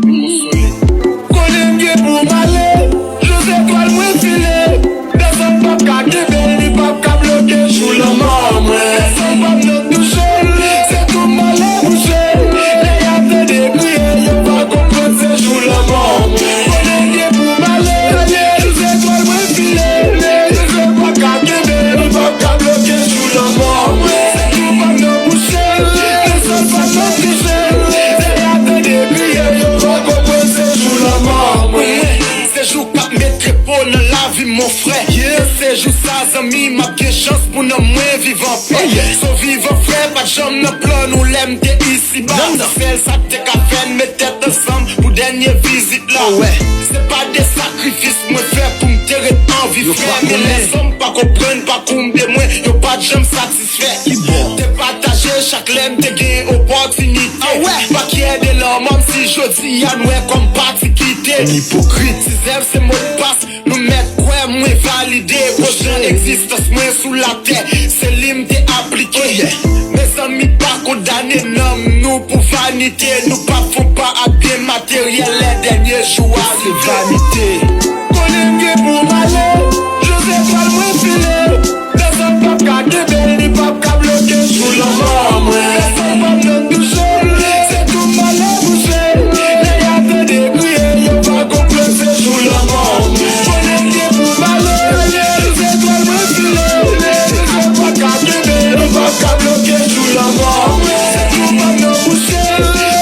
Connais pour m'aller, je sais toi le moins filé. Personne pas qu'à guéber, ni pas qu'à bloquer. J'suis le mort, personne pas me toucher. C'est tout mal à boucher. Les gars te décrient, y'a pas comprendre, c'est j'suis le mort. Connais pour m'aller, je sais toi le moins filé. Je sais pas qu'à guéber, ni pas qu'à bloquer. J'suis le mort, c'est tout pas me boucher. Personne pas me toucher. Les gars te décrient, y'a pas comprendre, c'est j'suis le mort. C'est jour pas mettre pour dans la vie mon frère. C'est jour ça amis m'a bien chance pour nous moins vivre en paix. So vivre frère pas de jambe dans plan nous l'aime t'es ici bas. Celle ça t'es qu'à faire mes têtes ensemble pour dernière visite là. C'est pas des sacrifices moi faire pour me terrer en vie frère. Mais les hommes pas comprennent pas combien moi y'a pas de jambe satisfait. T'es partagé chaque l'aime t'es gain opportunité. Pas qu'il y ait des larmes même si je dis y'a nous comme parti quitter. Hypocrite c'est mot de passe, nous mettre quoi moins validé. Prochain existence moins sous la terre, c'est limité appliqué. Mes amis pas condamnés, non, nous pour vanité. Nous pas font pas à bien matériel, les derniers jours c'est vanité. Connais pour m'aller, je sais pas le moins filer. Personne pas qu'à guéber, ni pas qu'à bloquer. J'suis le mort, personne pas me toucher. C'est tout mal à boucher. Les gars te décrient, y'a pas comprendre, c'est j'suis le mort. Connais pour m'aller, je sais toi le moins filer. Je sais pas qu'à guéber, ni pas qu'à bloquer. J'suis le mort, c'est tout mal me boucher.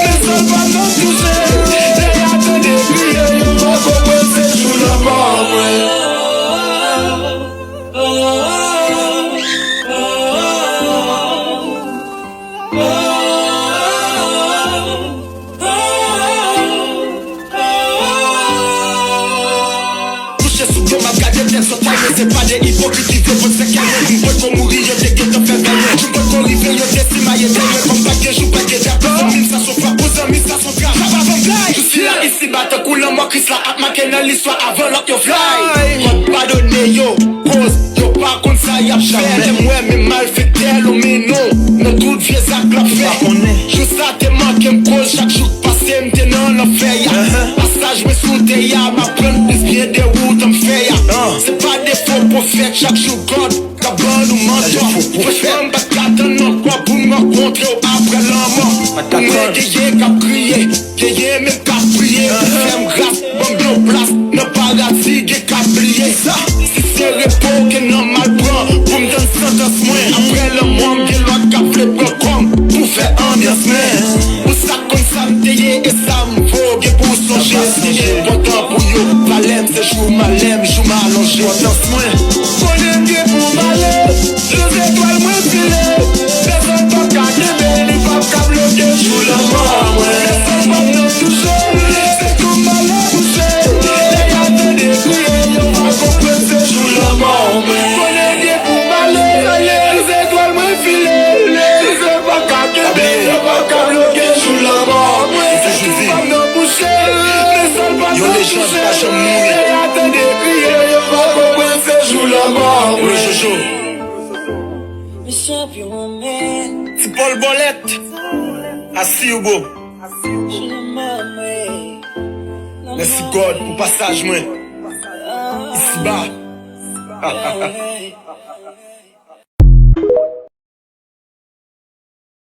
Personne pas me toucher. Les gars te décrient, y'a pas comprendre, c'est j'suis le mort. C'est pas des hypocrites qui veulent votre secret. Tu peux pas mourir, y'a des guettes de faire gagner. Tu peux pas arriver, y'a des cimas, y'a des guettes. Comme pas que je pas que d'appeler. Mille ça sont frappes, aux amis ça sont graves. Pas avant fly. Je suis là ici, bah t'as cool en moi, Chris là. At ma dans l'histoire avant l'autre yo fly. Pas pardonner yo, cause yo pas contre ça y'a jamais. Moi mais mal fait tel ou mais non. Nos toutes vieilles actes la fait. Juste ça t'es manqué m'cause chaque jour passé m't'es non l'enfer ya. Passage me sous tes ya, ma prenne plus bien des routes en fait ya. C'est pas des faux prophètes, chaque jour God, cabane ou mentor. Faut faire un bac non quoi pour me rencontrer après la mort. On est guéillé qu'à prier, guéillé même qu'à prier. Femme grâce, bon bien place, n'a pas ratigué qu'à prier. Si c'est repos que non mal prend, pour me donner sentence moins. Après le monde, bien l'autre qu'à flipper comme pour faire ambiance mais. Pour ça comme ça m'tailler et ça m'vogue pour songer. C'est content pour yo, valem c'est jour malem, jour m'allongé. Connais pour m'aller, je sais toi le moins filé. Personne pas qu'à guéber, ni pas qu'à bloquer. J'suis le mort, personne pas me toucher. C'est tout mal à boucher. Les gars te décrient, y'a pas comprendre, c'est j'suis le mort. Connais pour m'aller, je sais toi le moins filé. Je sais pas qu'à guéber, ni pas qu'à bloquer. J'suis le mort, c'est tout pas me boucher. Personne pas me toucher. Les gars te décrient, y'a pas comprendre, c'est j'suis le mort. Oui, Jojo. C'est Paul Bolette. Assis ou beau. Merci God pour passage moi. Ici bas.